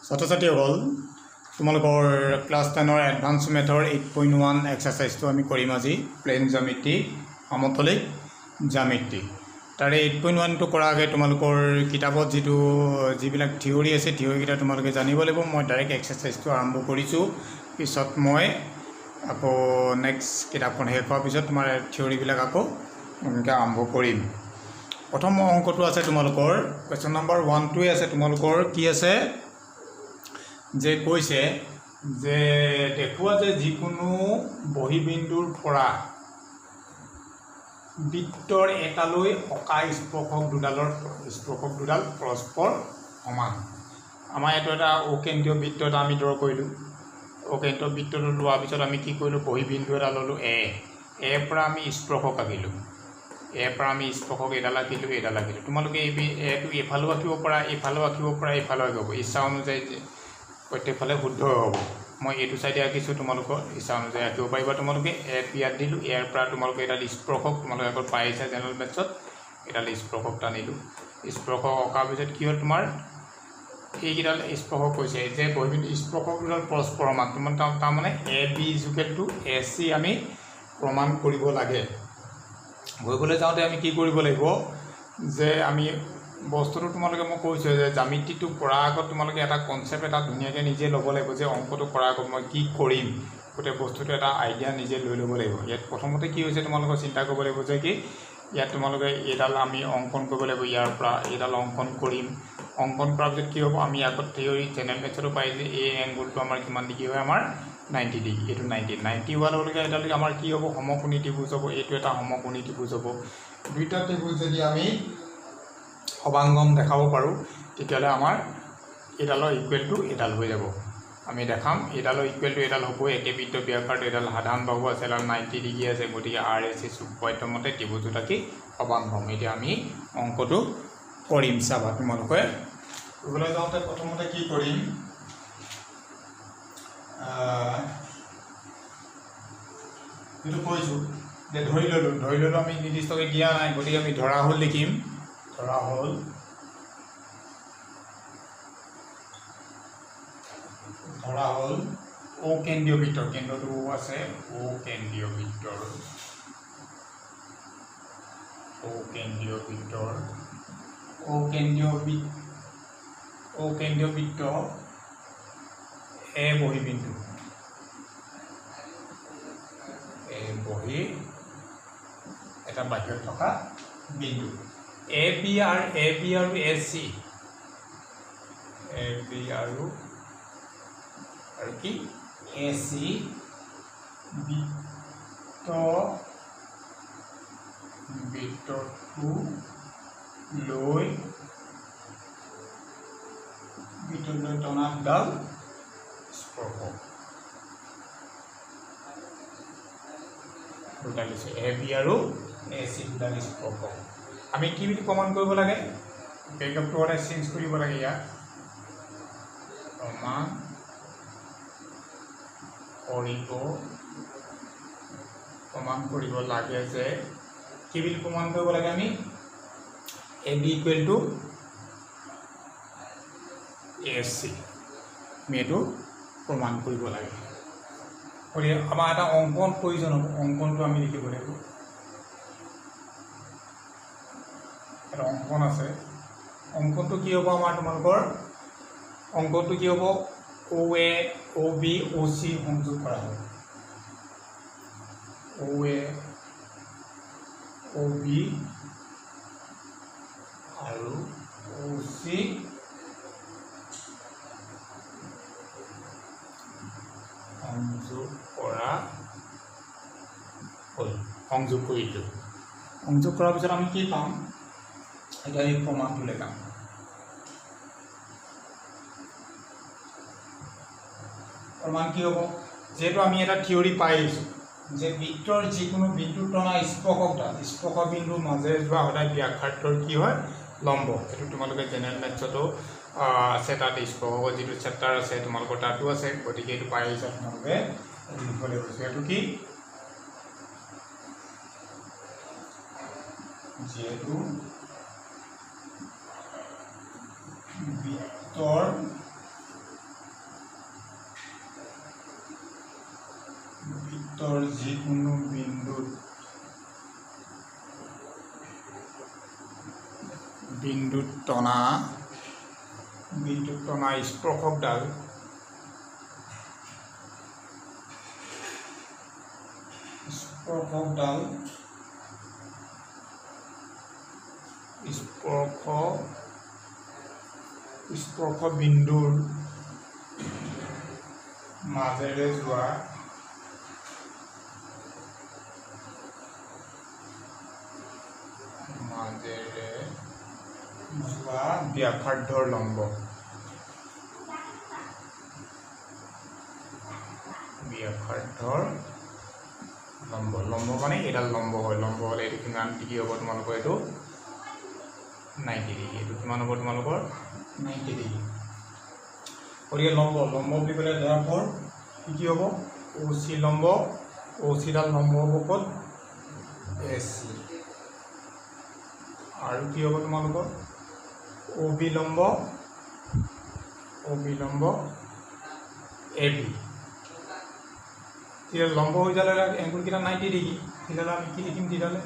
ছাত্ৰ-ছাত্ৰীসকল তোমালোকৰ class 10ৰ advance মেথৰ 8.1 এক্সাৰসাইজটো আমি কৰিম আজি প্লেন জ্যামিতি সমতলিক জ্যামিতি তাৰে 8.1 টো কৰা আগে তোমালোকৰ কিতাপত যিবিলাক থিওৰি আছে থিওৰিটা তোমালোকে জানিব লাগিব মই ডাইৰেক্ট এক্সাৰসাইজটো আৰম্ভ কৰিছো পিছত মই আকৌ নেক্সট কিতাপখন শেষ হোৱাৰ পিছত তোমাৰ থিওৰিবিলাক আকৌ আৰম্ভ কৰিম প্ৰথম অংকটো আছে তোমালোকৰ কোৱেশ্চন নম্বৰ 1 টোৱে আছে তোমালোকৰ কি আছে যে কৈছে যে দেখুৱা যে যিকোনো বহিবিন্দুৰ পৰা বৃত্তৰ এটালৈ অকা স্পৰ্শক দুডাল পৰস্পৰ সমান আমাৰ এটো এটা অকেন্দ্ৰীয় বৃত্ত এটা আমি ড্ৰ কৰিলো অকেন্দ্ৰীয় বৃত্তটো লোৱাৰ পিছত আমি কি কৰিলো বহিবিন্দু এটা ললো এ পৰা আমি স্পৰ্শক আঁকিলো এডাল আঁকিলো তোমালোকে এটো এফালেও আঁকিব পৰা এফালেও আঁকিব পৰা এফালেও আঁকিব ইচ্ছা অনুযায়ী প্ৰত্যেকফালে শুদ্ধ হ'ব মই এইটো সাইডে আঁকিছো তোমালোকৰ ইচ্ছা অনুযায়ী আঁকিব পাৰিবা তোমালোকে ইয়াত দিলো ইয়াৰ পৰা তোমালোকে এডাল স্পৰ্শক তোমালোকে আগত পাইছা জেনেৰেল মেথছত এডাল স্পৰ্শক টানিলো স্পৰ্শক অকাৰ পিছত কি হ'ল তোমাৰ এইকেইডাল স্পৰ্শক কৈছে যে বহিবিন্দু স্পৰ্শক দুডাল পৰস্পৰ সমান তাৰ মানে A B equal to A C আমি প্ৰমাণ কৰিব লাগে কৰিবলৈ যাওঁতে আমি কি কৰিব লাগিব যে আমি বস্তুটো তোমালোকে মই কৈছো যে জ্যামিতিটো কৰা আগত তোমালোকে এটা কনসেপ্ট এটা ধুনীয়াকৈ নিজে ল'ব লাগিব যে অংকটো কৰা আগত মই কি কৰিম গোটেই বস্তুটো এটা আইডিয়া নিজে লৈ ল'ব লাগিব ইয়াত প্ৰথমতে কি হৈছে তোমালোকে চিন্তা কৰিব লাগিব যে কি ইয়াত তোমালোকে এডাল আমি অংকন কৰিব লাগিব ইয়াৰ পৰা এডাল অংকন কৰিম অংকন কৰাৰ পিছত কি হ'ব আমি আগত থিওৰি জেনেৰেল মেথডটো পাই যে এই এংগলটো আমাৰ কিমান ডিগ্ৰী হয় আমাৰ 90 ডিগ্ৰী এটো 90 হোৱাৰ লগে এডাল আমাৰ কি হ'ব সমকোণী ত্ৰিভুজ হ'ব এইটো এটা সমকোণী ত্ৰিভুজ হ'ব দুইটা ত্ৰিভুজ যদি আমি সবাংগম দেখাব পাৰো তেতিয়ালে আমাৰ এডালৰ ইকুৱেল টু এডাল হৈ যাব আমি দেখাম এডালৰ ইকুৱেল টু এডাল হ'ব একে বৃত্ত ব্যাসাৰ্ধ এডাল সাধাৰণ বাহু আছে এডাল 90 ডিগ্ৰী আছে গতিকে আৰ এছ এ সুপত্যমতে ত্ৰিভুজ দুটা কি সবাংগম এতিয়া আমি অংকটো কৰিম চাবা তোমালোকে কৰিবলৈ যাওঁতে প্ৰথমতে কি কৰিম এইটো কৈছো যে ধৰি ললো আমি নিৰ্দিষ্টকৈ দিয়া নাই গতিকে আমি ধৰা হল লিখিম ধৰা হল অকেন্দ্ৰীয় বৃত্তৰ কেন্দ্ৰটো আছে অকেন্দ্ৰীয় বৃত্ত এ বহিবিন্দু এটা বাহিৰত থকা বিন্দু এ বি আৰু এ চি আৰু কি এ চি বৃত্তটো লৈ টনা দুডাল স্পৰ্শক দুটা লৈছে এ বি আৰু এ চি দুডাল স্পৰ্শক আমি কি বুলি প্ৰমাণ কৰিব লাগে বেকআপটো সদায় চেঞ্জ কৰিব লাগে ইয়াত প্ৰমাণ কৰিব লাগে যে কি বুলি প্ৰমাণ কৰিব লাগে আমি A B equal to A C আমি এইটো প্ৰমাণ কৰিব লাগে গতিকে আমাৰ এটা অংকন প্ৰয়োজন হ'ব অংকনটো আমি লিখিব লাগিব এটা অংকন আছে অংকনটো কি হ'ব আমাৰ তোমালোকৰ অংকনটো কি হ'ব ও এ ও বি ও চি সংযোগ কৰা হ'ব ও এ ও বি আৰু ও চি সংযোগ কৰা হ'ল সংযোগ কৰিলো সংযোগ কৰাৰ পিছত আমি কি পাম এতিয়া এই প্ৰমাণটো লেখাম প্ৰমাণ কি হ'ব যেহেতু আমি এটা থিওৰি পাই আহিছো যে বৃত্তৰ যিকোনো বিন্দুৰ টনা স্পৰ্শ বিন্দুৰ মাজেৰে যোৱা সদায় ব্যাসাৰ্ধৰ কি হয় লম্ব এইটো তোমালোকে জেনেৰেল মেথছতো আছে তাত স্পৰ্শকৰ যিটো চেপ্টাৰ আছে তোমালোকৰ তাতো আছে গতিকে এইটো পাই আহিছা তোমালোকে লিখিব লাগিব এইটো কি যেহেতু বৃত্তৰ বৃত্তৰ যিকোনো বিন্দুত টনা স্পৰ্শকডাল স্পৰ্শ বিন্দুৰ মাজেৰে যোৱা ব্যাসাৰ্ধৰ লম্ব মানে এডাল লম্ব হয়। লম্ব হ'লে এইটো কিমান ডিগ্ৰী হ'ব তোমালোকৰ? এইটো 90 ডিগ্ৰী। এইটো কিমান হ'ব তোমালোকৰ? 90 ডিগ্ৰী। গতিকে লম্ব বুলি ক'লে ধৰা ফৰ কি হ'ব? OC লম্ব, OCডাল লম্ব হ'ব ক'ত? AC। আৰু কি হ'ব তোমালোকৰ? OB লম্ব AB। তেতিয়াহ'লে লম্ব হৈ যালে এংগুলকেইটা 90 ডিগ্ৰী। তেতিয়াহ'লে আমি কি লিখিম? তেতিয়াহ'লে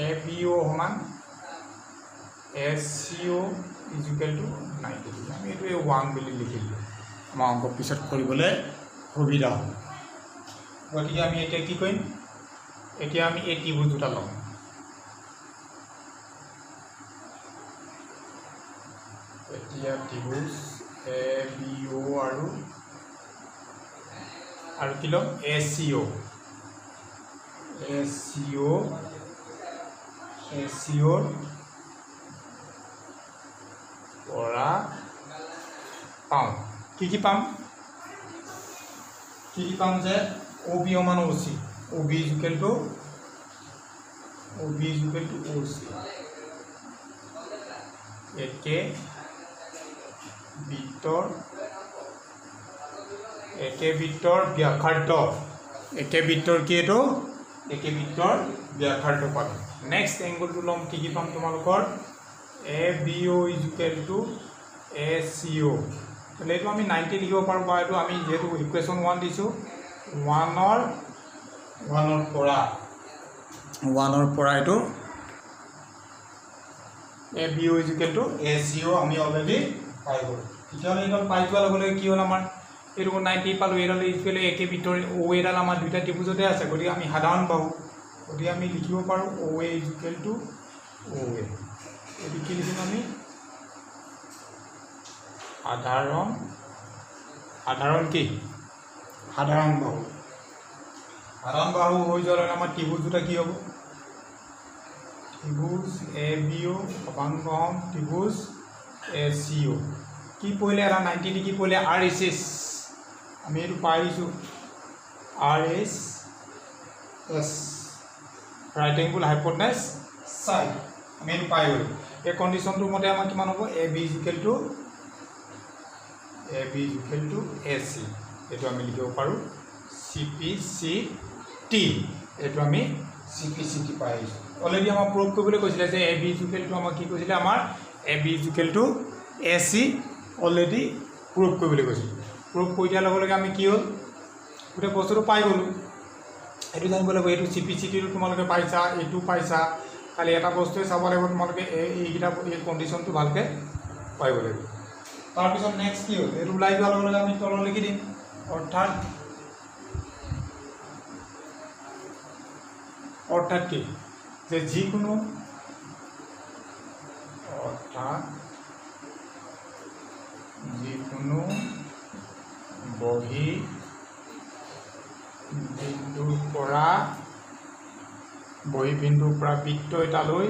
ABO সমান SCO ইকুৱেল টু 90 ডিগ্ৰী। আমি এইটো 1 বুলি লিখিলোঁ, আমাৰ অংক পিছত কৰিবলৈ সুবিধা হ'ব। গতিকে আমি এতিয়া কি কৰিম? এতিয়া আমি এই ত্ৰিভুজ দুটা ল'ম। এতিয়া ত্ৰিভুজ ABO আৰু কি ল'ম? ACO পৰা পাওঁ কি পাম? যে OB সমান OC, OB equal to OC। একে বৃত্তৰ ব্যাসাৰ্ধ, একে বৃত্তৰ কি এইটো? একে বৃত্তৰ ব্যাসাৰ্ধ পালোঁ। নেক্সট এংগলটো ল'ম। কি পাম তোমালোকৰ? ABO equal to ACO। তাহলে এইটো আমি 90 লিখিব পাৰোঁ, বা এইটো আমি যেহেতু ইকুৱেশ্যন 1 দিছোঁ, 1ৰ পৰা এইটো ABO ইকুৱেল টু ACO আমি অলৰেডি পাই গ'লোঁ। তেতিয়াহ'লে এইডাল পাই যোৱাৰ লগে লগে কি হ'ল? আমাৰ এইটো 90 পালোঁ। এইডাল ইকুৱেল একে বৃত্তৰ OA ডাল আমাৰ দুইটা ত্ৰিভুজতে আছে। গতিকে আমি সাধাৰণ পাওঁ। গতিকে আমি লিখিব পাৰোঁ OA ইকুৱেল টু OA। এইটো কি লিখিম আমি? সাধাৰণ বাহু হৈ যোৱাৰ আমাৰ ত্ৰিভুজ দুটা কি হ'ব? ত্ৰিভুজ ABO সমান্তৰাল ত্ৰিভুজ ACO। কি পৰিলে? এটা 90 ডিগ্ৰী পৰিলে RHS। আমি এইটো পাই দিছোঁ RHS, ৰাইট এংগুল হাইপ'টেনাছ চাইড। আমি এইটো পাই গ'লোঁ। এই কণ্ডিশ্যনটোৰ মতে আমাৰ কিমান হ'ব? AB equal to AC। এইটো আমি লিখিব পাৰোঁ CPCT। এইটো আমি CPCT পাই আহিছোঁ। অলৰেডি আমাক প্ৰুভ কৰিবলৈ কৈছিলে যে AB ইকুৱেল টু আমাক কি কৈছিলে? আমাৰ AB equal to AC already prove কৰিবলৈ কৈছিলে। প্ৰুভ কৰি দিয়াৰ লগে লগে আমি কি হ'ল? গোটেই বস্তুটো পাই গ'লোঁ। এইটো জানিব লাগিব। এইটো CPCTটো তোমালোকে পাইছা, এইটো পাইছা। খালি এটা বস্তুৱে চাব লাগিব, তোমালোকে এই কণ্ডিশ্যনটো ভালকৈ পাৰিব লাগিব। তাৰপিছত নেক্সট কি হ'ল? এইটো ওলাই যোৱাৰ লগে লগে আমি তলত লিখি দিম। অৰ্থাৎ কি? যে যিকোনো বহি বিন্দুৰ পৰা বৃত্ত এটালৈ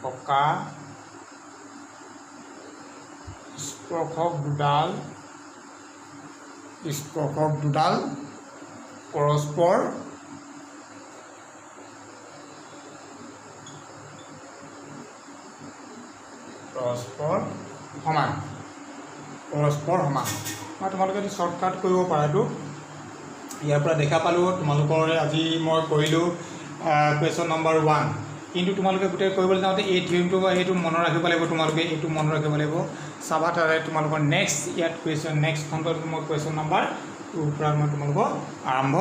থকা স্পৰ্শক দুডাল পৰস্পৰ সমান। মই তোমালোকে এইটো শ্বৰ্টকাট কৰিব পাৰা। এইটো ইয়াৰ পৰা দেখা পালোঁ। তোমালোকৰ আজি মই কৰিলোঁ কুৱেশ্যন নম্বৰ 1। কিন্তু তোমালোকে গোটেই কৰিবলৈ যাওঁতে এই থিয়ৰিটো বা এইটো মনত ৰাখিব লাগিব, তোমালোকে এইটো মনত ৰাখিব লাগিব। চাবা তাৰে তোমালোকৰ নেক্সট ইয়াত কুৱেশ্যন নেক্সট খণ্ডত মই কুৱেশ্যন নাম্বাৰ 2 পৰা মই তোমালোকক আৰম্ভ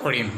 কৰিম।